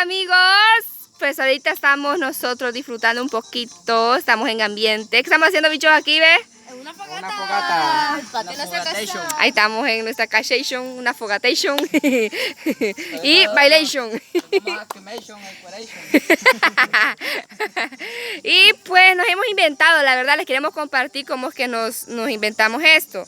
amigos, pues ahorita estamos nosotros disfrutando un poquito, estamos en ambiente. ¿Qué estamos haciendo, bichos, aquí, ve? Una fogata. Ahí estamos en nuestra cachation, una fogatation y bailation. Y pues nos hemos inventado, la verdad les queremos compartir cómo es que nos inventamos esto.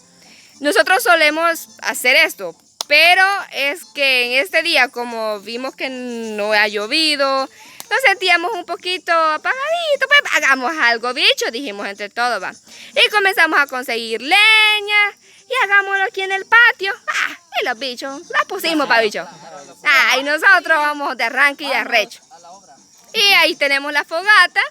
Nosotros solemos hacer esto, pero es que en este día, como vimos que no ha llovido, nos sentíamos un poquito apagadito, pues hagamos algo, bicho, dijimos entre todos, va. Y comenzamos a conseguir leña y hagámoslo aquí en el patio. Y los bichos, la pusimos para bicho. Y nosotros vamos de arranque y de arrecho. Y ahí tenemos la fogata.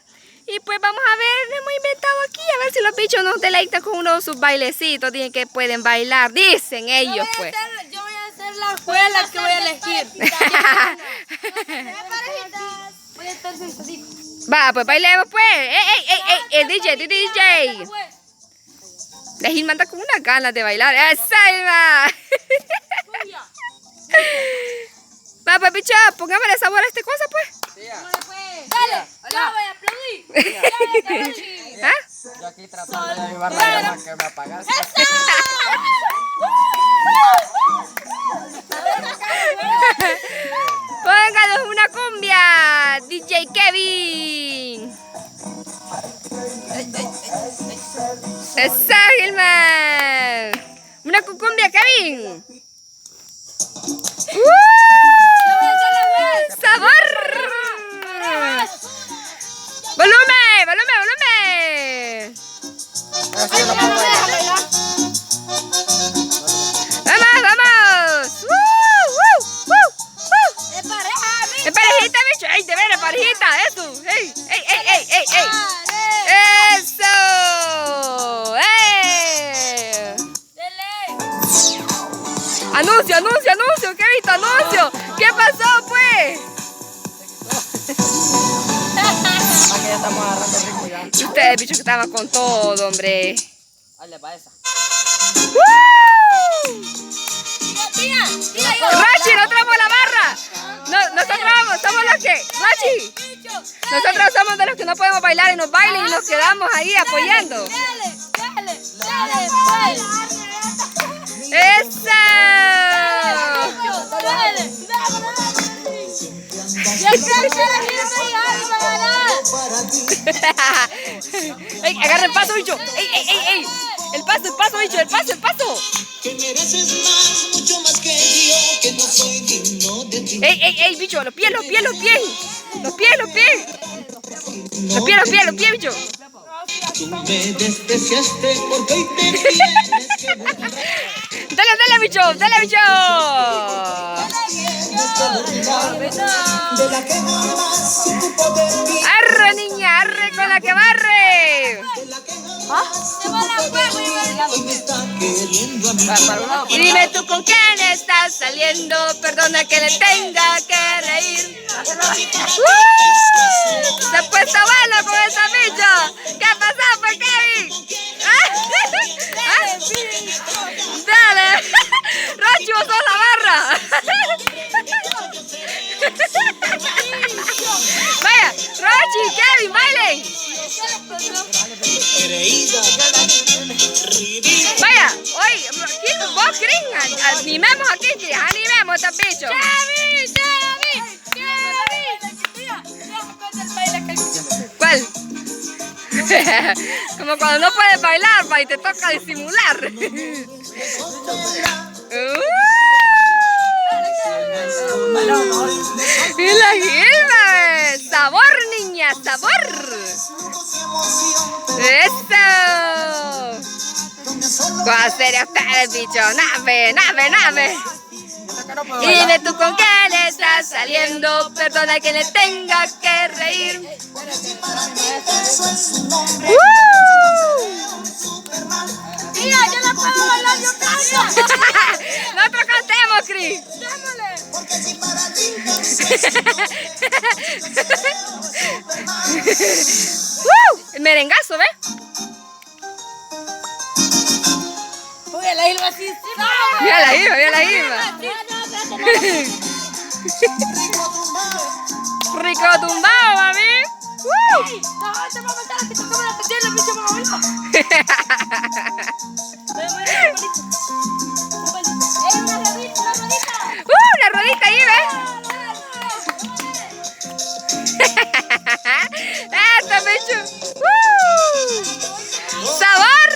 Y pues vamos a ver, hemos inventado aquí, a ver si los bichos nos deleitan con uno de sus bailecitos. Dicen que pueden bailar, dicen ellos pues. Yo voy a hacer la escuela que voy a elegir. Voy a estar sentadito. Va, pues bailemos pues. El DJ. La Gilma anda con unas ganas de bailar. ¡Esa, Gilma! Va, pues bicho, pongámosle sabor a esta cosa pues. Dale, yo voy a aplaudir. Yo aquí tratando de avivar la llama que me apagaste. Pónganos una cumbia, DJ Kevin. ¡Esa, Gilman! Una cumbia, Kevin. ¡Sabor! ¡Volumen! ¡Vamos! ¡Es parejita, bicho! ¡Ey, te viene parejita! ¡Eso! ¡Ey! ¡Eso! ¡Ey! ¡Anuncio! ¿Qué he visto? ¡Anuncio! ¿Qué pasó, pues? Aquí ya estamos agarrando ritmo ya. Y ustedes, bichos, que estaban con todo, hombre. Dale, pa' esa. ¡Rachi, nosotros somos la barra! Nosotros somos los que... ¡Rachi! Nosotros somos de los que no podemos bailar y nos bailan y nos quedamos ahí apoyando. ¡Esa! ¡Ey, agarra el paso, bicho! ¡Ey! ¡El paso, bicho! ¡El paso! Que mereces más, mucho más que yo, que no soy digno de ti. ¡Ey, bicho! ¡Los pies, bicho! Tú me despreciaste porque hoy te tienes que burlar. ¡Dale, bicho! De la que jamás se ocupó de mí. ¡Arre, niña! ¡Arre con la que barre! De la que jamás se ocupó de mí. Hoy me está queriendo a mí. Y dime tú con quién estás saliendo. Perdona que le tenga que reír. Se ha puesto bueno con esa bicha. ¿Qué pasó, pues, Kevin? Dale. Rachi, vos sos la barra. Vaya, Rachi, Kevin, bailen. Vaya, oye, vos, Cris, animemos aquí, Cris, animemos a estos bichos. ¿Cuál? Como cuando no puedes bailar, pa, y te toca disimular. Y la Gilma, sabor, niña, sabor. Eso. ¿Cuál sería ustedes, bicho? Nave. Y dime tú con quién estás saliendo. Perdona que le tenga que reír. Mira, yo no puedo bailar, yo canto. Nosotros cantemos, Cris. El merengazo, ¿ves? Oye, la Gilma así. Mira la Gilma. rico tumbado, mami. No, te voy a matar a que tocamos la canción, la pinche mamá. Una rodita, una rodita. La ruedita ahí, ¿ves? ¡Esto, bicho! ¡Sabor!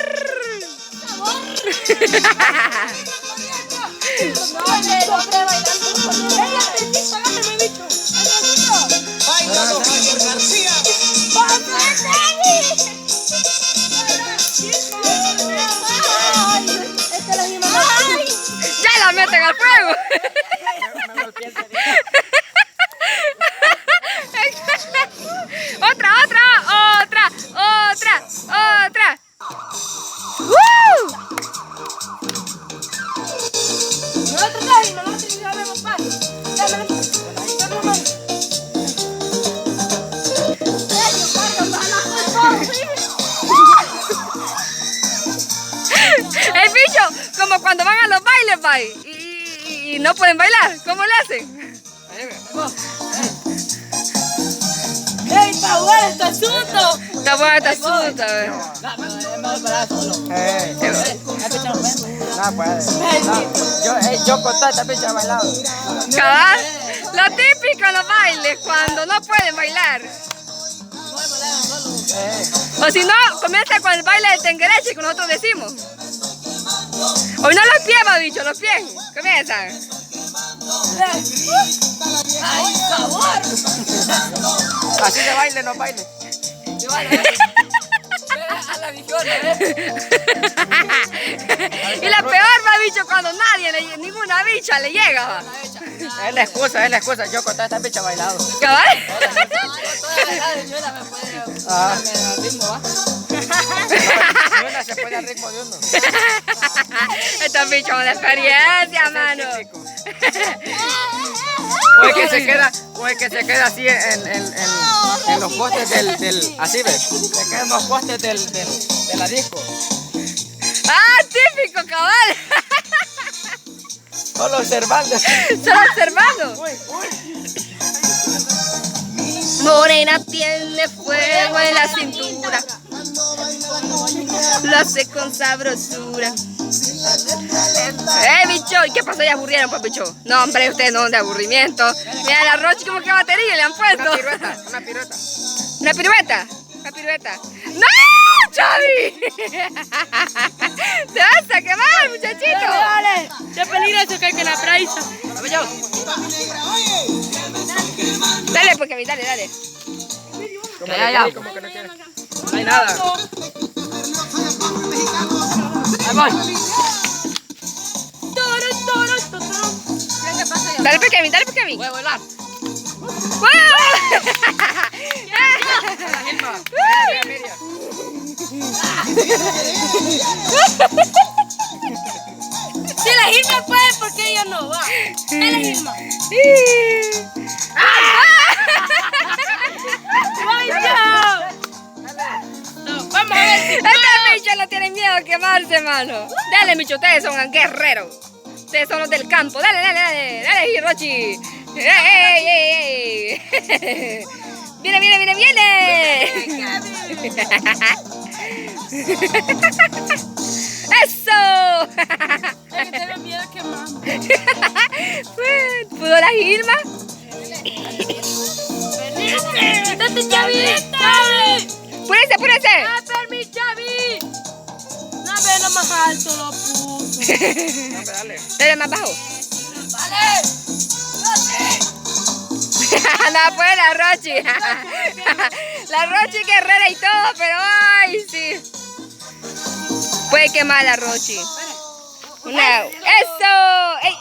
¡Ya la meten al fuego! ¡Otra! El bicho, como cuando van a los bailes, y no pueden bailar, ¿cómo le hacen? ¡Ey, está bueno este asunto! Está bueno este asunto, ¿ves? No puede. Yo con toda esta picha he bailado. Cabal, lo típico en los bailes, cuando no pueden bailar. O si no, comienza con el baile del tenguereche que nosotros decimos. Hoy no los pies, bicho, los pies. Comienzan. ¡Ay, sabor! Así de baile, no baile. A la viejona, Y la peor, bicho, cuando ninguna bicha le llega. Es la excusa. Yo con toda esta picha he bailado. ¿Cabal? Una se pone al ritmo de uno. Estos bichos son de experiencia, mano. O el que se queda así en los postes del así ves, se queda en los postes de la disco. ¡Ah, típico, cabal! Solo observando. Solo observando. Morena tiene fuego en la cintura, lo hace con sabrosura. Bicho, ¿y qué pasó? ¿Ya aburrieron, pues, bicho? No, hombre, ustedes no, de aburrimiento. Mira, la Rochi como que batería le han puesto. Una pirueta. ¿Una pirueta? Una pirueta. ¡No, Chavi! ¡Te vas a quemar, muchachito! Dale, qué peligroso que hay que la traisa. Dale, pues, Kevin, dale. Como que no quiere. No hay nada. Ahí voy. Dale, pues, Kevin. Voy a volar. ¡Wow! Mira. Si la Gilma puede, ¿por qué ella no va? Dale, Gilma. Vamos a ver si Estos bichos no tienen miedo a quemarse, mano. Dale, bicho, ustedes son guerreros. Ustedes son los del campo. Dale, Hirochi. ¡Ey! ¡Viene! ¡Eso! es que tengo miedo que más. ¿Pudo la Gilma? ¡Date, Chavi! ¡Púrese! ¡Permi, Chavi! Una vez lo más alto lo puso. Dale más bajo. ¡Vale! No, pues la Rochi. La Rochi guerrera y todo, pero ay, sí. Puede quemar la Rochi. ¡Eso! ¡Ey!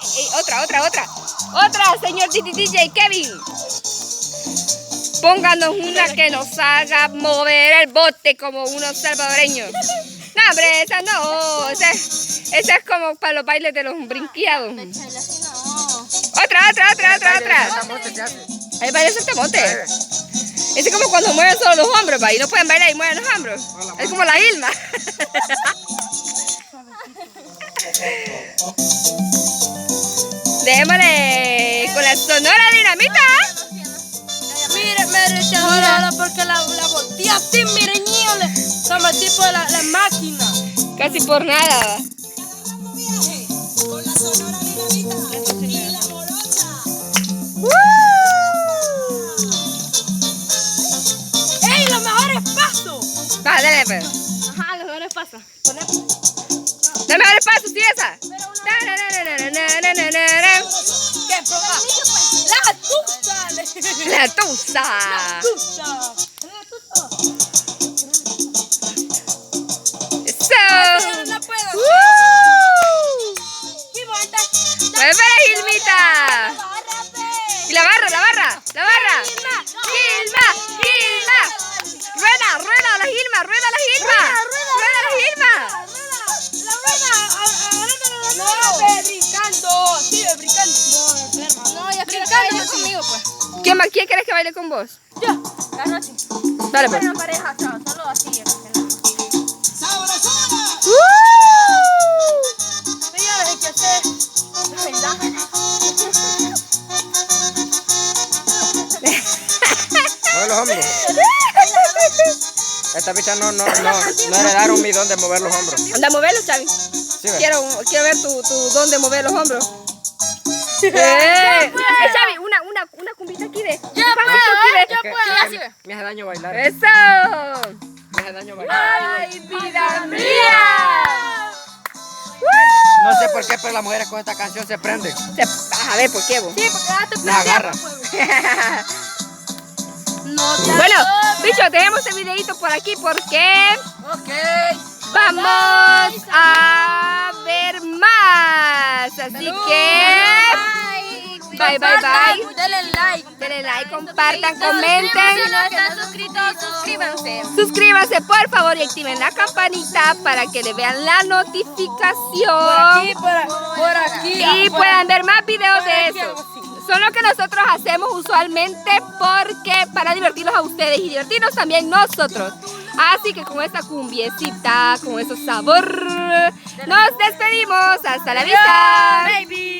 Otra, señor DJ Kevin. Pónganos una que nos haga mover el bote como unos salvadoreños. No, hombre, esa no. Esa es como para los bailes de los brinqueados. Otra. Ahí baila ese tamote. Es como cuando mueven solo los hombros, y no pueden bailar y mueven los hombros. Es como la Ilma. Démosle con la Sonora Dinamita. Ahora porque la volteé así, miren, ñole. Como tipo la máquina. Casi por nada. ¡Ey, los mejores pasos! Va, dale, pues. Ajá, los mejores pasos. Los mejores pasos, ¿sí esa? ¿Qué? La tusa. La tusa. Eso. No puedo. ¡Mueve para Gilmita! Y la barra. Gilma. Rueda la Gilma. Rueda la Gilma. No, brincando. Sí, brincando. No, ya quiero que baile conmigo, pues. ¿Quién quieres que baile con vos? Yo, Garrote. Dale, pues. Una pareja, solo así. Ella dejé que hacer. Mueve los hombros. Esta bicha no heredaron mi don de mover los hombros. Anda a moverlos, Chavi. ¿Sí ves? Quiero ver tu don de mover los hombros. Chavi, una cumbita aquí de. Yo puedo. Me hace daño bailar. Eso. Me hace daño bailar. Ay, vida mía. No sé por qué, pero las mujeres con esta canción se prenden. A ver, ¿por qué vos? Sí, porque ya te Las agarran. Bueno, bichos, dejemos este videito por aquí porque Ok. vamos a ver más. Así que bye. Denle like, compartan, comenten. Si no están suscritos, suscríbanse. Suscríbanse por favor y activen la campanita para que le vean la notificación Por aquí. y puedan ver más videos de eso. Son lo que nosotros hacemos usualmente porque para divertirlos a ustedes y divertirnos también nosotros. Así que con esta cumbiecita, con ese sabor, nos despedimos. Hasta la vista. Baby.